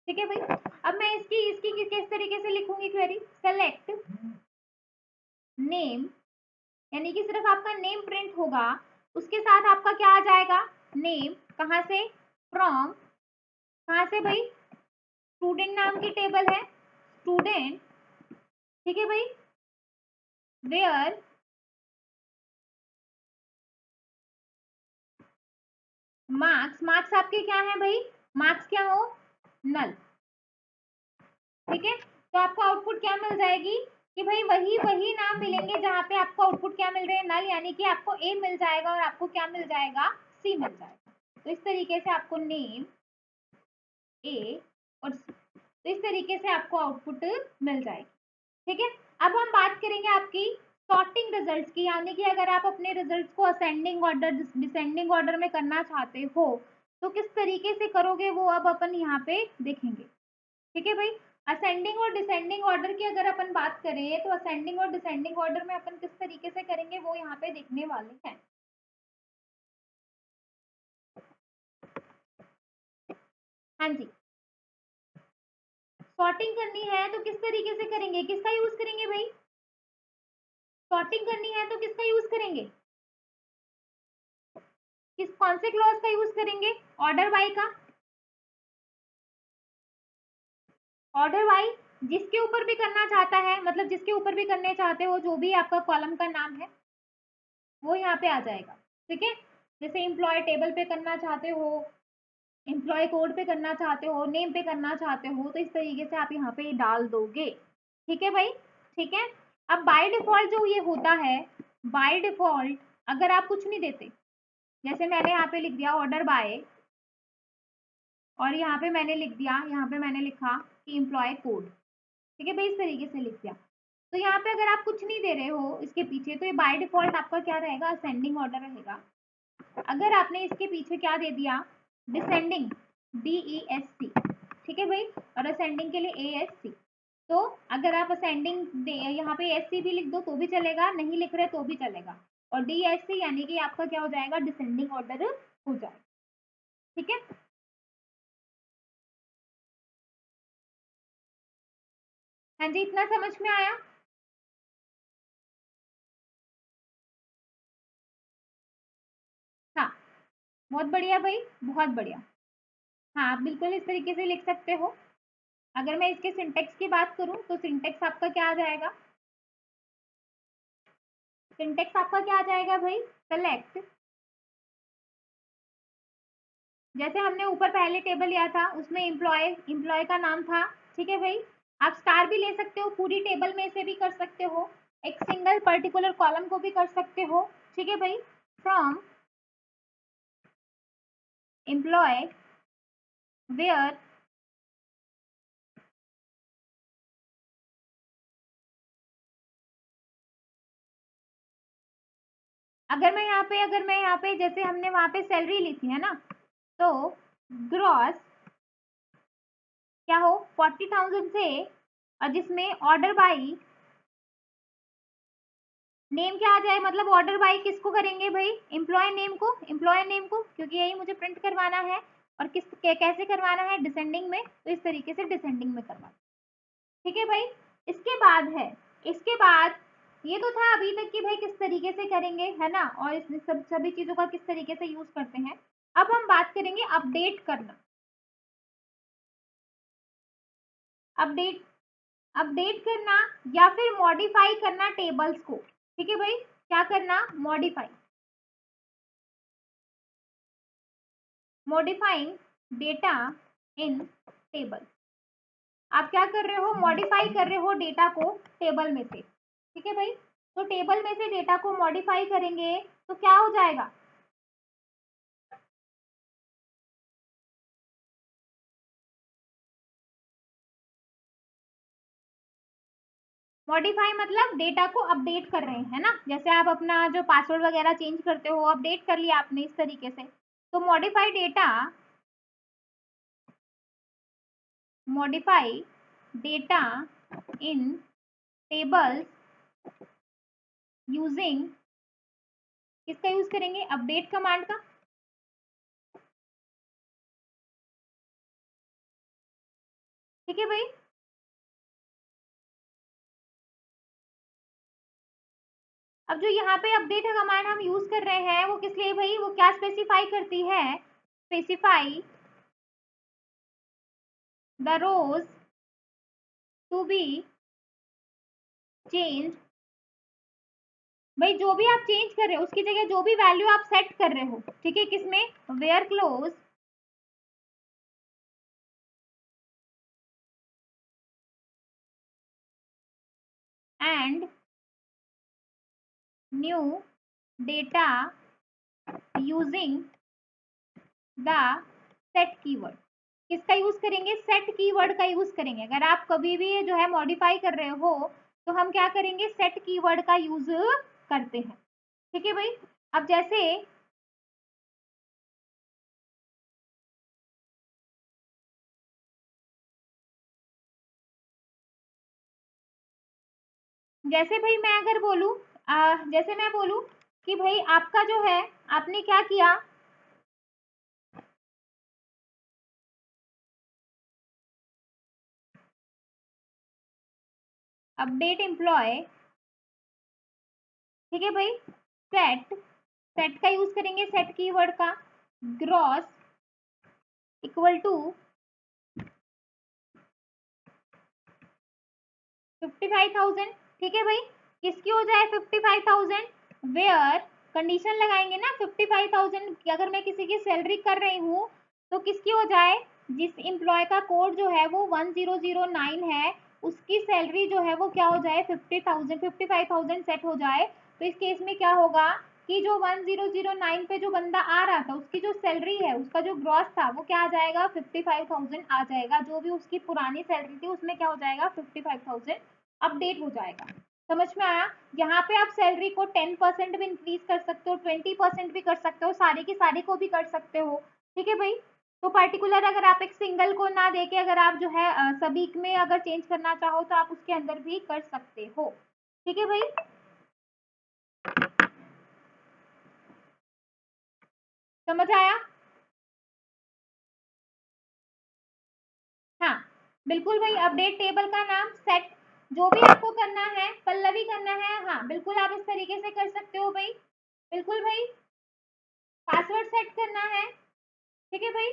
ठीक है भाई, अब मैं इसकी इसकी किस तरीके से लिखूंगी क्वेरी, सेलेक्ट नेम, यानी कि सिर्फ आपका नेम प्रिंट होगा, उसके साथ आपका क्या आ जाएगा, नेम, कहाँ से, फ्रॉम, कहाँ से भाई, स्टूडेंट नाम की टेबल है, स्टूडेंट, ठीक है भाई, वेयर मार्क्स, मार्क्स आपके क्या है भाई, मार्क्स क्या हो, नल, ठीक है। तो आपको आउटपुट क्या मिल जाएगी कि भाई वही वही नाम मिलेंगे जहां पे आपको आउटपुट क्या मिल रहे हैं, नल, यानी कि आपको ए मिल जाएगा और आपको क्या मिल जाएगा, सी मिल जाएगा। तो इस तरीके से आपको नेम, ए और सी, तो इस तरीके से आपको आउटपुट मिल जाएगी, ठीक है। अब हम बात करेंगे आपकी सॉर्टिंग रिजल्ट्स की, यानी कि अगर आप अपने रिजल्ट्स को असेंडिंग ऑर्डर डिसेंडिंग ऑर्डर में करना चाहते हो तो किस तरीके से करोगे वो अब अपन यहाँ पे देखेंगे, ठीक है भाई। असेंडिंग और डिसेंडिंग ऑर्डर की अगर अपन बात करें तो असेंडिंग और डिसेंडिंग ऑर्डर में अपन किस तरीके से करेंगे वो यहाँ पे देखने वाले हैं। हाँ जी, सॉर्टिंग करनी है तो किस तरीके से करेंगे, किसका यूज करेंगे भाई, सॉर्टिंग करनी है तो किसका यूज करेंगे, किस कौन से क्लॉज का यूज करेंगे, ऑर्डर बाय का, ऑर्डर बाय जिसके ऊपर भी करना चाहता है, मतलब जिसके ऊपर भी करने चाहते हो जो भी आपका कॉलम का नाम है वो यहाँ पे आ जाएगा, ठीक है। जैसे एम्प्लॉय टेबल पे करना चाहते हो, एम्प्लॉय कोड पे करना चाहते हो, नेम पे करना चाहते हो, तो इस तरीके से आप यहाँ पे डाल दोगे, ठीक है भाई, ठीक है। अब बाय डिफॉल्ट जो ये होता है, बाय डिफॉल्ट अगर आप कुछ नहीं देते, जैसे मैंने यहाँ पे लिख दिया ऑर्डर बाय और यहाँ पे मैंने लिख दिया, यहाँ पे मैंने लिखा कि एम्प्लॉय कोड, ठीक है भाई, इस तरीके से लिख दिया। तो यहाँ पे अगर आप कुछ नहीं दे रहे हो इसके पीछे तो ये बाय डिफॉल्ट आपका क्या रहेगा, असेंडिंग ऑर्डर रहेगा। अगर आपने इसके पीछे क्या दे दिया, डिसेंडिंग, DESC, ठीक है भाई, और असेंडिंग के लिए ASC, तो अगर आप असेंडिंग यहाँ पे SC भी लिख दो तो भी चलेगा, नहीं लिख रहे तो भी चलेगा, और DSC यानी कि आपका क्या हो जाएगा, डिसेंडिंग ऑर्डर हो जाएगा, ठीक है। हाँ जी, इतना समझ में आया। हाँ, बहुत बढ़िया भाई, बहुत बढ़िया। हाँ, आप बिल्कुल इस तरीके से लिख सकते हो। अगर मैं इसके सिंटेक्स की बात करूं तो सिंटेक्स आपका क्या आ जाएगा, सिंटेक्स आपका क्या आ जाएगा भाई, सेलेक्ट, जैसे हमने ऊपर पहले टेबल लिया था उसमें एम्प्लॉय, एम्प्लॉय का नाम था, ठीक है भाई। आप स्टार भी ले सकते हो, पूरी टेबल में से भी कर सकते हो, एक सिंगल पर्टिकुलर कॉलम को भी कर सकते हो, ठीक है भाई। फ्रॉम एम्प्लॉय वेयर अगर मैं यहाँ पे जैसे हमने वहां पे सैलरी ली थी है ना, तो ग्रॉस क्या हो 40,000 से, और जिसमें ऑर्डर बाई नेम क्या आ जाए, मतलब ऑर्डर बाई किसको करेंगे भाई, एम्प्लॉय नेम को, एम्प्लॉय नेम को, क्योंकि यही मुझे प्रिंट करवाना है, और कैसे करवाना है, डिसेंडिंग में, तो इस तरीके से डिसेंडिंग में करवाना, ठीक है भाई। इसके बाद है, इसके बाद ये तो था अभी तक कि भाई किस तरीके से करेंगे है ना, और इस सब सभी चीजों का किस तरीके से यूज करते हैं। अब हम बात करेंगे अपडेट करना, अपडेट, अपडेट करना या फिर मॉडिफाई करना टेबल्स को, ठीक है भाई, क्या करना, मॉडिफाई, मॉडिफाइंग डेटा इन टेबल, आप क्या कर रहे हो, मॉडिफाई कर रहे हो डेटा को टेबल में से, ठीक है भाई। तो टेबल में से डेटा को मॉडिफाई करेंगे तो क्या हो जाएगा, मॉडिफाई मतलब डेटा को अपडेट कर रहे हैं ना, जैसे आप अपना जो पासवर्ड वगैरह चेंज करते हो अपडेट कर लिया आपने इस तरीके से, तो मॉडिफाई डेटा, मॉडिफाई डेटा इन टेबल्स यूजिंग, किसका यूज करेंगे, अपडेट कमांड का, ठीक है भाई। अब जो यहाँ पे अपडेट कमांड हम यूज कर रहे हैं वो किस लिए भाई, वो क्या स्पेसिफाई करती है, specify the rows to be change. भाई जो भी आप चेंज कर रहे हो उसकी जगह जो भी वैल्यू आप सेट कर रहे हो, ठीक है, किसमें, where clause and new data using the set keyword. किसका यूज करेंगे, सेट कीवर्ड का यूज करेंगे। अगर आप कभी भी जो है मॉडिफाई कर रहे हो तो हम क्या करेंगे, सेट कीवर्ड का यूज करते हैं, ठीक है भाई। अब जैसे भाई मैं अगर बोलूं, जैसे मैं बोलूं कि भाई आपका जो है, आपने क्या किया, अपडेट एम्प्लॉय, ठीक है भाई, सेट, सेट का यूज करेंगे, सेट कीवर्ड का, ग्रॉस इक्वल टू 55,000, ठीक है भाई। किसकी हो जाए 55,000, वेयर, कंडीशन लगाएंगे ना 55,000 की, अगर मैं किसी की सैलरी कर रही हूँ तो किसकी हो जाए, जिस एम्प्लॉय का कोड जो है वो 1009 है उसकी सैलरी जो है वो क्या हो जाए 50,000, 55,000 सेट हो जाए। तो इस केस में क्या होगा कि जो 1009 पे जो बंदा आ रहा था उसकी जो सैलरी है, उसका जो ग्रॉस था वो क्या आ जाएगा 55,000 आ जाएगा, जो भी उसकी पुरानी सैलरी थी उसमें क्या हो जाएगा 55,000 अपडेट हो जाएगा। समझ में आया। यहाँ पे आप सैलरी को 10% भी इंक्रीज कर सकते हो, 20% भी कर सकते हो, सारी की सारी को भी कर सकते हो, ठीक है भाई। तो पर्टिकुलर अगर आप एक सिंगल को ना देके अगर आप जो है सभी में अगर चेंज करना चाहो तो आप उसके अंदर भी कर सकते हो, ठीक है भाई। समझ आया। हाँ बिल्कुल भाई, अपडेट टेबल का नाम सेट, जो भी आपको करना है, पल्लवी करना है, हाँ बिल्कुल आप इस तरीके से कर सकते हो भाई, बिल्कुल भाई। पासवर्ड सेट करना है, ठीक है भाई।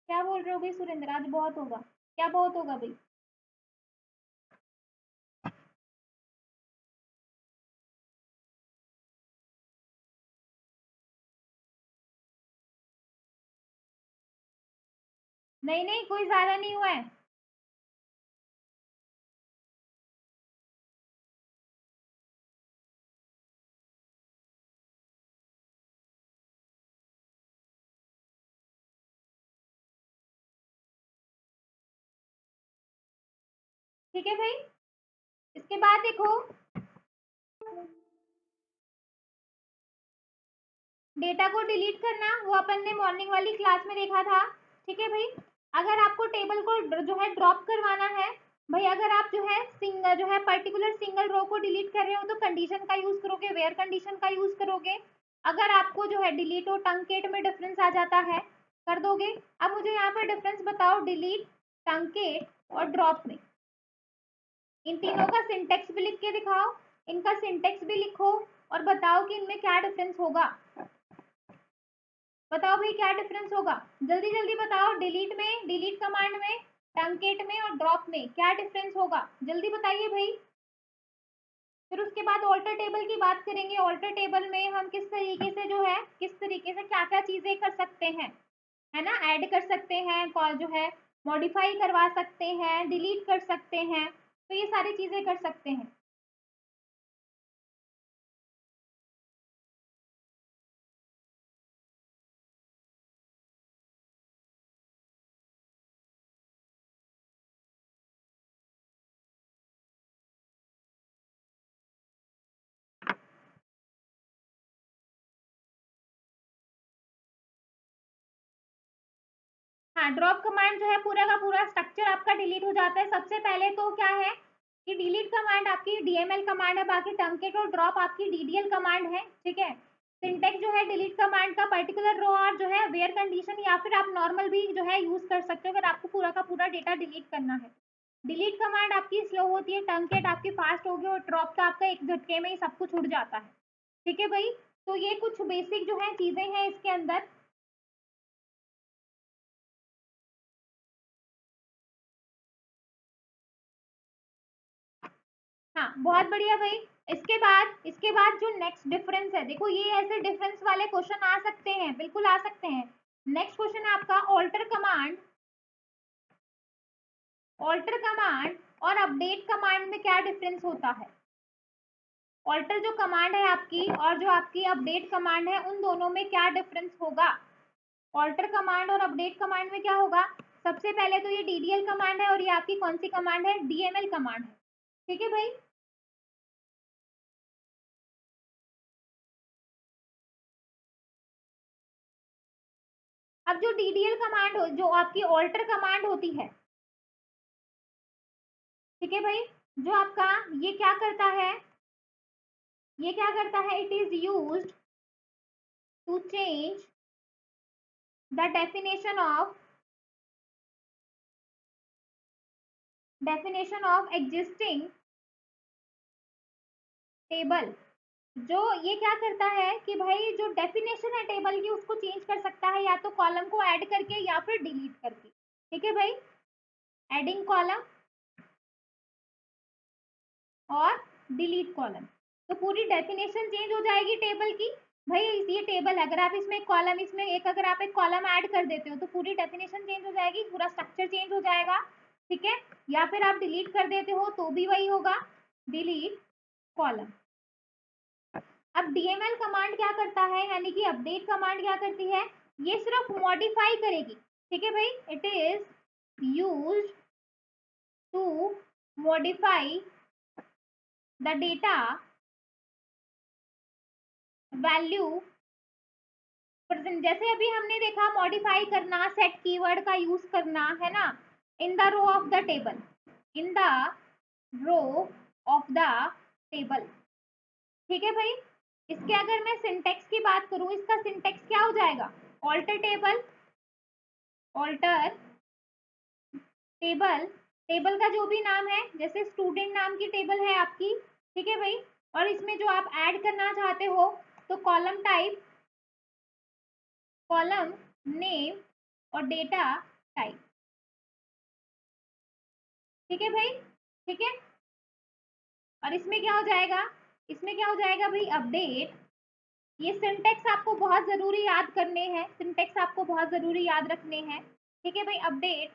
क्या बोल रहे हो भाई सुरेंद्र, आज बहुत होगा, क्या बहुत होगा भाई। नहीं नहीं, कोई ज्यादा नहीं हुआ है। ठीक है भाई, इसके बाद देखो, डेटा को डिलीट करना वो अपन ने मॉर्निंग वाली क्लास में देखा था, ठीक है भाई। अगर आपको टेबल को जो है ड्रॉप करवाना है, भाई अगर आप जो है सिंगल जो है पर्टिकुलर सिंगल रो को डिलीट कर रहे हो तो कंडीशन का यूज करोगे, वेयर कंडीशन का यूज करोगे। अगर आपको जो है डिलीट और टंकेट में डिफरेंस आ जाता है, कर दोगे। अब मुझे यहाँ पर डिफरेंस बताओ, डिलीट, टंकेट और ड्रॉप में, इन तीनों का सिंटेक्स भी लिख के दिखाओ, इनका सिंटेक्स भी लिखो और बताओ कि इनमें क्या डिफरेंस होगा। बताओ भाई क्या डिफरेंस होगा, जल्दी जल्दी बताओ। डिलीट में, डिलीट कमांड में, ट्रंकेट में और ड्रॉप में क्या डिफरेंस होगा, जल्दी बताइए भाई। फिर उसके बाद ऑल्टर टेबल की बात करेंगे। ऑल्टर टेबल में हम किस तरीके से जो है, किस तरीके से क्या क्या चीजें कर सकते हैं, है ना, ऐड कर सकते हैं, कॉल जो है मॉडिफाई करवा सकते हैं, डिलीट कर सकते हैं, तो ये सारी चीजें कर सकते हैं। हाँ, ड्रॉप कमांड जो है पूरा का पूरा स्ट्रक्चर आपका डिलीट हो जाता है। सबसे पहले तो क्या है कि डिलीट कमांड आपकी डीएमएल कमांड है, बाकी टंकेट और ड्रॉप आपकी डीडीएल कमांड है, ठीक है। सिंटेक्स जो है डिलीट कमांड का पर्टिकुलर रो और जो है वेयर कंडीशन, या फिर आप नॉर्मल भी जो है यूज कर सकते हो अगर आपको पूरा का पूरा डेटा डिलीट करना है। डिलीट कमांड आपकी स्लो होती है, ट्रंकेट आपकी फास्ट होगी, और ड्रॉप तो आपका एक झटके में ही सब कुछ उड़ जाता है। ठीक है भाई, तो ये कुछ बेसिक जो है चीजें हैं इसके अंदर। हाँ बहुत बढ़िया भाई। इसके बाद जो नेक्स्ट डिफरेंस है, देखो ये ऐसे डिफरेंस वाले क्वेश्चन आ सकते हैं, बिल्कुल आ सकते हैं। नेक्स्ट क्वेश्चन है आपका ऑल्टर कमांड। ऑल्टर कमांड और अपडेट कमांड में क्या डिफरेंस होता है? ऑल्टर जो कमांड है आपकी और जो आपकी अपडेट कमांड है, उन दोनों में क्या डिफरेंस होगा? ऑल्टर कमांड और अपडेट कमांड में क्या होगा? सबसे पहले तो ये डीडीएल कमांड है और ये आपकी कौन सी कमांड है? डीएमएल कमांड है। ठीक है भाई, अब जो डीडीएल कमांड हो, जो आपकी ऑल्टर कमांड होती है, ठीक है भाई, जो आपका ये क्या करता है, ये क्या करता है, it is used to change the definition of existing table. जो ये क्या करता है कि भाई जो डेफिनेशन है टेबल की उसको चेंज कर सकता है, या तो कॉलम को ऐड करके या फिर डिलीट करके। ठीक है भाई, एडिंग कॉलम और डिलीट कॉलम, तो पूरी डेफिनेशन चेंज हो जाएगी टेबल की। भाई ये टेबल है, अगर आप इसमें एक कॉलम, इसमें एक अगर आप एक कॉलम ऐड कर देते हो तो पूरी डेफिनेशन चेंज हो जाएगी, पूरा स्ट्रक्चर चेंज हो जाएगा। ठीक है, या फिर आप डिलीट कर देते हो तो भी वही होगा, डिलीट कॉलम। अब डीएमएल कमांड क्या करता है, यानी कि अपडेट कमांड क्या करती है, ये सिर्फ मॉडिफाई करेगी। ठीक है भाई, it is used to modify the data value present. जैसे अभी हमने देखा मॉडिफाई करना, सेट कीवर्ड का यूज करना, है ना, in the row of the table, in the row of the table. ठीक है भाई, इसके अगर मैं सिंटेक्स की बात करूं, इसका सिंटेक्स क्या हो जाएगा? Alter table, alter table, table का जो भी नाम है, जैसे स्टूडेंट नाम की टेबल है आपकी, ठीक है भाई, और इसमें जो आप ऐड करना चाहते हो तो कॉलम टाइप, कॉलम नेम और डेटा टाइप। ठीक है भाई, ठीक है, और इसमें क्या हो जाएगा, इसमें क्या हो जाएगा भाई, अपडेट। ये सिंटेक्स आपको बहुत जरूरी याद करने हैं, सिंटेक्स आपको बहुत जरूरी याद रखने हैं। ठीक है भाई, अपडेट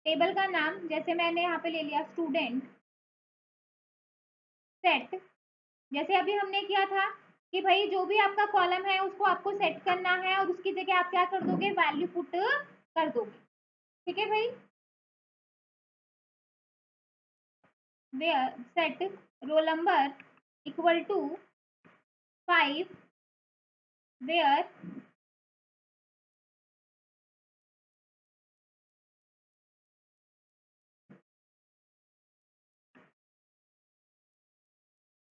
टेबल का नाम, जैसे मैंने यहाँ पे ले लिया स्टूडेंट, सेट, जैसे अभी हमने किया था कि भाई जो भी आपका कॉलम है उसको आपको सेट करना है और उसकी जगह आप क्या कर दोगे, वैल्यू पुट कर दोगे। ठीक है भाई, where set roll number equal to 5, where,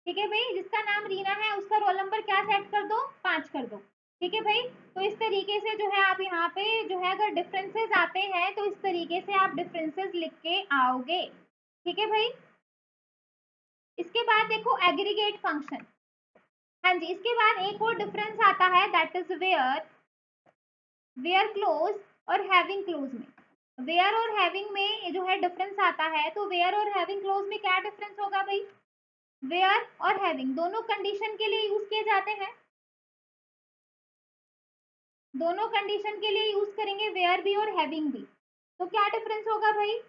ठीक है भाई, जिसका नाम रीना है उसका रोल नंबर क्या सेट कर दो, 5 कर दो। ठीक है भाई, तो इस तरीके से जो है आप यहाँ पे जो है अगर डिफरेंसेस आते हैं तो इस तरीके से आप डिफरेंसेस लिख के आओगे। ठीक है भाई, इसके बाद देखो एग्रीगेट फंक्शन। हाँ जी, इसके बाद एक और डिफरेंस आता है, that is where, where clause और हैविंग क्लोज में। वेयर और हैविंग में जो है डिफरेंस आता है, तो वेयर और हैविंग क्लोज में क्या डिफरेंस होगा भाई? वेयर और हैविंग दोनों कंडीशन के लिए यूज किए जाते हैं, दोनों कंडीशन के लिए यूज करेंगे, वेयर भी और हैविंग भी। तो क्या डिफरेंस होगा भाई?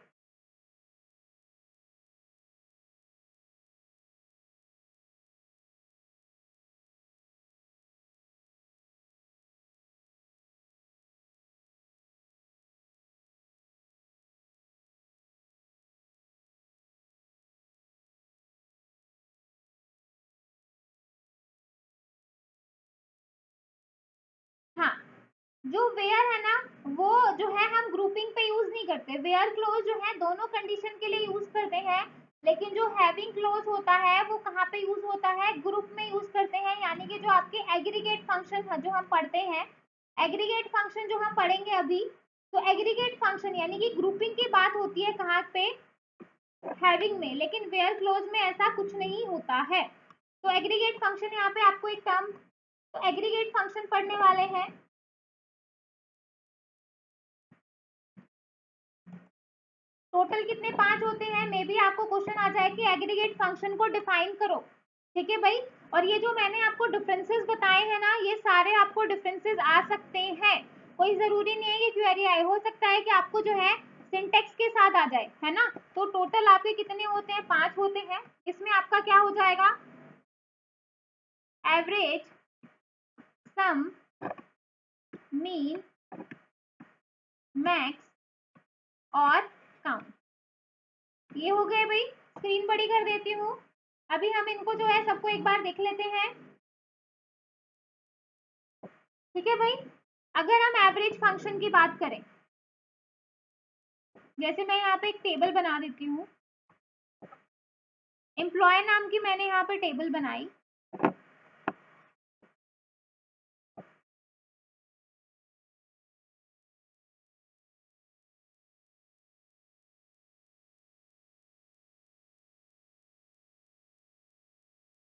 हाँ, जो वेयर है ना, वो जो है हम ग्रुपिंग पे यूज नहीं करते, वेयर क्लोज जो है दोनों कंडीशन के लिए यूज करते हैं। लेकिन जो हैविंग क्लोज होता है वो कहाँ पे यूज होता है? ग्रुप में यूज करते हैं, यानी कि जो आपके एग्रीगेट फंक्शन है जो हम पढ़ते हैं, एग्रीगेट फंक्शन जो हम पढ़ेंगे अभी, तो एग्रीगेट फंक्शन यानी कि ग्रुपिंग की बात होती है कहाँ पे? हैविंग में, लेकिन वेयर क्लोज में ऐसा कुछ नहीं होता है। तो एग्रीगेट फंक्शन, यहाँ पे आपको एक टर्म, तो एग्रीगेट फंक्शन पढ़ने वाले हैं। टोटल कितने, 5 होते हैं। मे बी आपको क्वेश्चन आ जाए कि एग्रीगेट फंक्शन को डिफाइन करो। ठीक है भाई। और ये जो मैंने आपको डिफरेंसेस बताए हैं ना, ये सारे आपको डिफरेंसेस आ सकते हैं, कोई जरूरी नहीं है कि क्वेरी आए, हो सकता है कि आपको जो है सिंटेक्स के साथ आ जाए, है ना। तो टोटल आपके कितने होते हैं, 5 होते हैं। इसमें आपका क्या हो जाएगा, एवरेज, सम, मीन, मैक्स और काउंट। ये हो गए भाई। स्क्रीन बड़ी कर देती हूँ। अभी हम इनको जो है सबको एक बार देख लेते हैं। ठीक है भाई। अगर हम एवरेज फंक्शन की बात करें, जैसे मैं यहाँ पे एक टेबल बना देती हूँ, एम्प्लॉय नाम की मैंने यहाँ पे टेबल बनाई।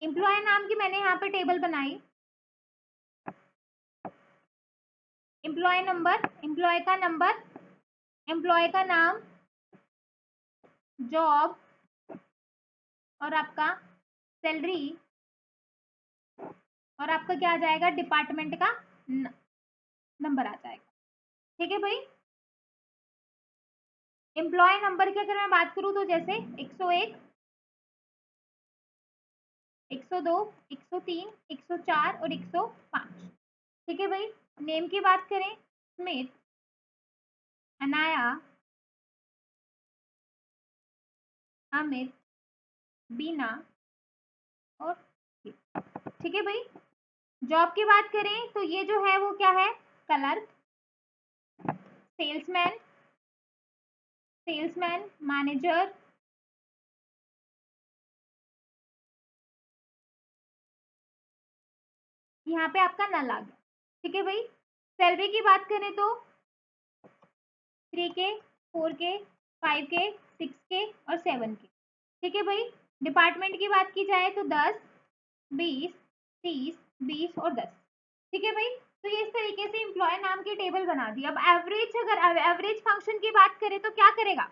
एम्प्लॉय नाम की मैंने यहाँ पे टेबल बनाई। एम्प्लॉय नंबर, एम्प्लॉय का नंबर, एम्प्लॉय का नाम, जॉब और आपका सैलरी, और आपका क्या आ जाएगा, डिपार्टमेंट का नंबर आ जाएगा। ठीक है भाई। एम्प्लॉय नंबर की अगर मैं बात करूँ तो जैसे 101, 102, 103, 104 और 105। ठीक है भाई। नेम की बात करें, स्मिथ, अनाया, अमित, बीना और, ठीक है भाई। जॉब की बात करें तो ये जो है वो क्या है, क्लर्क, सेल्समैन, सेल्समैन, मैनेजर, यहाँ पे आपका नल आ गया। ठीक है भाई। सैलरी की बात करें तो 3K, 4K, 5K, 6K और 7K। ठीक है भाई। डिपार्टमेंट की बात की जाए तो 10, 20, 30, 20 और 10। ठीक है भाई। तो ये इस तरीके से एम्प्लॉय नाम की टेबल बना दी। अब एवरेज, अगर एवरेज फंक्शन की बात करें तो क्या करेगा,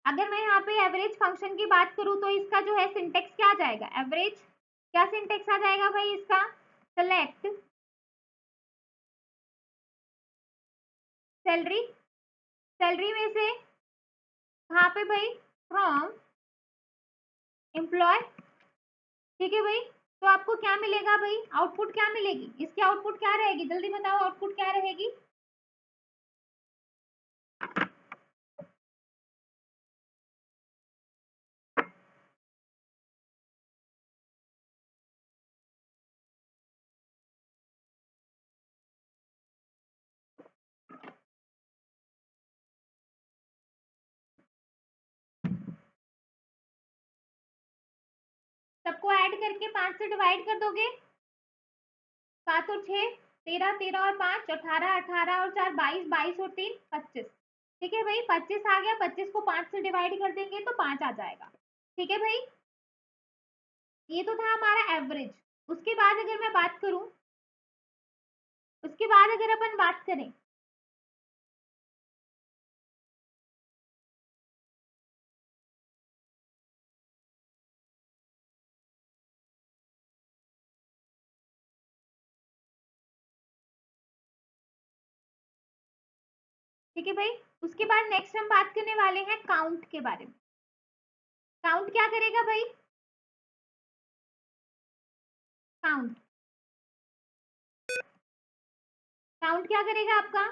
अगर मैं यहाँ पे एवरेज फंक्शन की बात करूँ तो इसका जो है सिंटेक्स क्या आ जाएगा, एवरेज, क्या सिंटेक्स आ जाएगा भाई इसका, सेलेक्ट सैलरी, सैलरी में से कहाँ पे भाई, फ्रॉम एम्प्लॉय। ठीक है भाई। तो आपको क्या मिलेगा भाई, आउटपुट क्या मिलेगी, इसकी आउटपुट क्या रहेगी, जल्दी बताओ आउटपुट क्या रहेगी। सबको ऐड करके 5 से डिवाइड कर दोगे, 7 और 6 13, 13 और 5 18, 18 और 4 22, 22 और 3 25। ठीक है भाई। 25 आ गया, 25 को 5 से डिवाइड कर देंगे तो 5 आ जाएगा। ठीक है भाई। ये तो था हमारा एवरेज। उसके बाद अगर मैं बात करूं, उसके बाद अगर अपन बात करें, ठीक है भाई, उसके बाद नेक्स्ट हम बात करने वाले हैं काउंट के बारे में। काउंट क्या करेगा भाई, काउंट, काउंट क्या करेगा आपका,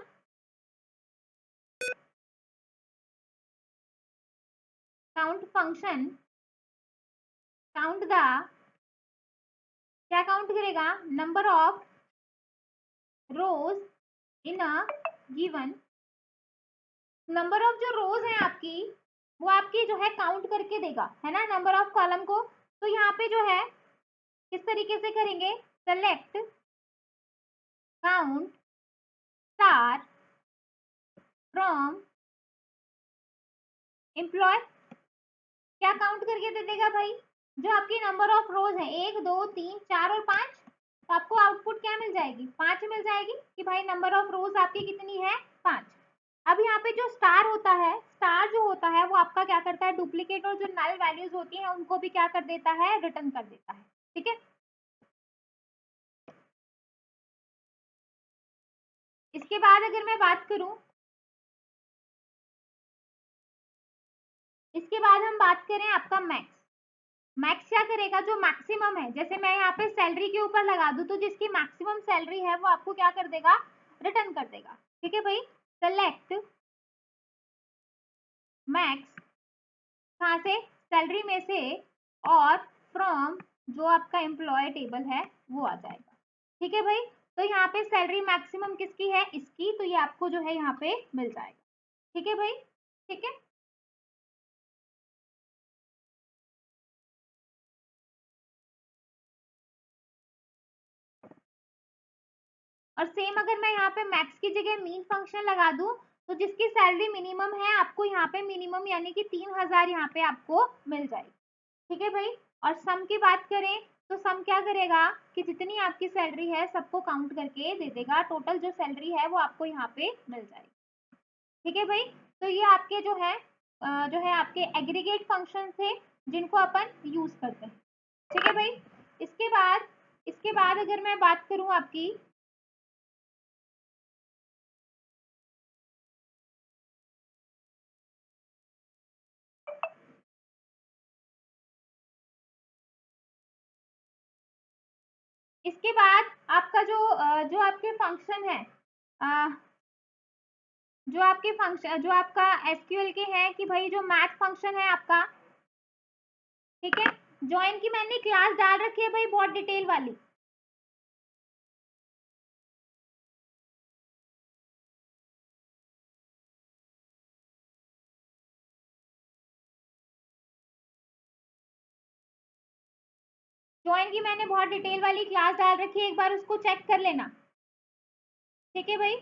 काउंट फंक्शन, काउंट द, क्या काउंट करेगा, number of rose in a given, number of जो रोज है आपकी, वो आपकी जो है काउंट करके देगा, है ना, नंबर ऑफ कॉलम को। तो यहाँ पे जो है किस तरीके से करेंगे, select count star from employ. क्या काउंट करके दे देगा भाई? जो आपकी नंबर ऑफ रोज है 1 2 3 4 और 5, तो आपको आउटपुट क्या मिल जाएगी? 5 मिल जाएगी कि भाई नंबर ऑफ रोज आपकी कितनी है? 5। अब यहाँ पे जो स्टार होता है, स्टार जो होता है वो आपका क्या करता है? डुप्लीकेट और जो नल वैल्यूज होती हैं उनको भी क्या कर देता है? रिटर्न कर देता है। ठीक है, इसके बाद अगर मैं बात करूं, इसके बाद हम बात करें आपका मैक्स। मैक्स क्या करेगा? जो मैक्सिमम है, जैसे मैं यहाँ पे सैलरी के ऊपर लगा दूं तो जिसकी मैक्सिमम सैलरी है वो आपको क्या कर देगा? रिटर्न कर देगा। ठीक है भाई, सेलेक्ट मैक्स, कहाँ से? सैलरी में से, और फ्रॉम जो आपका एम्प्लॉय टेबल है वो आ जाएगा। ठीक है भाई, तो यहाँ पे सैलरी मैक्सिमम किसकी है? इसकी, तो ये आपको जो है यहाँ पे मिल जाएगा। ठीक है भाई, ठीक है। और सेम अगर मैं यहाँ पे मैक्स की जगह मीन फंक्शन लगा दूं तो जिसकी सैलरी मिनिमम है आपको यहाँ पे मिनिमम यानी कि 3000 यहाँ पे आपको मिल जाएगी। ठीक है भाई, और सम की बात करें तो सम क्या करेगा कि जितनी आपकी सैलरी है सबको काउंट करके दे देगा, टोटल जो सैलरी है वो आपको यहाँ पे मिल जाएगी। ठीक है भाई, तो ये आपके जो है आपके एग्रीगेट फंक्शन थे जिनको अपन यूज करते हैं। ठीक है भाई, इसके बाद अगर मैं बात करूं आपकी, इसके बाद आपका जो आपके फंक्शन है, अ, जो आपका एसक्यूएल के हैं कि भाई जो मैथ फंक्शन है आपका, ठीक है, ज्वाइन की मैंने क्लास डाल रखी है भाई बहुत डिटेल वाली। ज्वाइन की मैंने बहुत डिटेल वाली क्लास डाल रखी है, एक बार उसको चेक कर लेना। ठीक है भाई,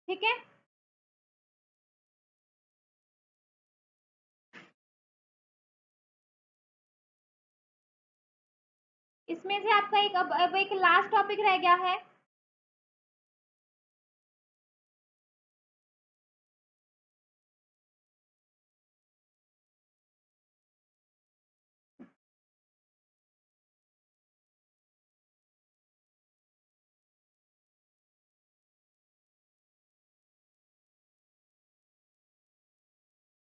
ठीक है, इसमें से आपका अब एक लास्ट टॉपिक रह गया है।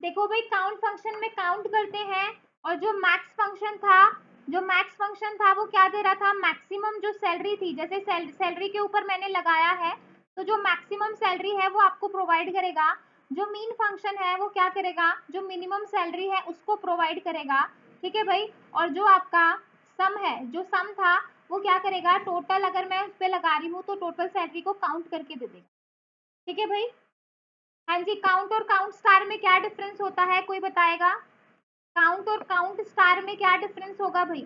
देखो भाई, काउंट फंक्शन में काउंट करते हैं, और जो मैक्स फंक्शन था, वो क्या दे रहा था? मैक्सिमम जो सैलरी थी, जैसे सैलरी के ऊपर मैंने लगाया है तो जो मैक्सिमम सैलरी है वो आपको प्रोवाइड करेगा। जो मीन फंक्शन है वो क्या करेगा? जो मिनिमम सैलरी है उसको प्रोवाइड करेगा। ठीक है भाई, और जो आपका सम है, जो सम था वो क्या करेगा? टोटल अगर मैं उस पर लगा रही हूँ तो टोटल सैलरी को काउंट करके दे देगा। ठीक है भाई, हाँ जी, काउंट और काउंट स्टार में क्या डिफरेंस होता है, कोई बताएगा? काउंट और काउंट स्टार में क्या डिफरेंस होगा भाई?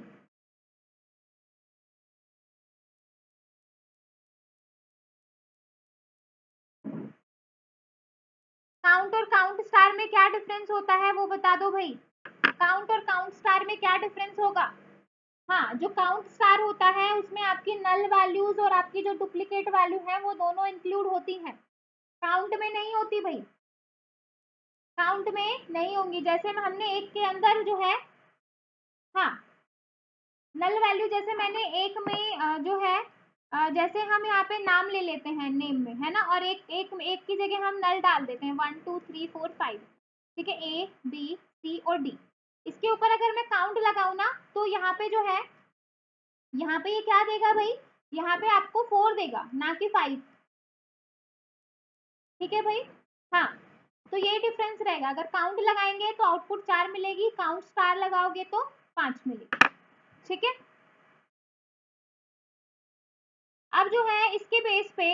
काउंट और काउंट स्टार में क्या डिफरेंस होता है वो बता दो भाई। काउंट और काउंट स्टार में क्या डिफरेंस होगा? हाँ, जो काउंट स्टार होता है उसमें आपकी नल वैल्यूज और आपकी जो डुप्लीकेट वैल्यू है वो दोनों इंक्लूड होती हैं, काउंट में नहीं होती भाई, काउंट में नहीं होंगी। जैसे हमने एक के अंदर जो है, हाँ, नल वैल्यू जैसे मैंने एक में जो है जैसे हम यहाँ पे नाम ले लेते हैं नेम में, है ना, और एक की जगह हम नल डाल देते हैं 1 2 3 4 5। ठीक है, ए बी सी और डी, इसके ऊपर अगर मैं काउंट लगाऊ ना तो यहाँ पे जो है, यहाँ पे ये क्या देगा भाई? यहाँ पे आपको 4 देगा, ना कि 5। ठीक है भाई, हाँ, तो ये डिफरेंस रहेगा। अगर काउंट लगाएंगे तो आउटपुट 4 मिलेगी, काउंट स्टार लगाओगे तो 5 मिलेगी। ठीक है, अब जो है इसके बेस पे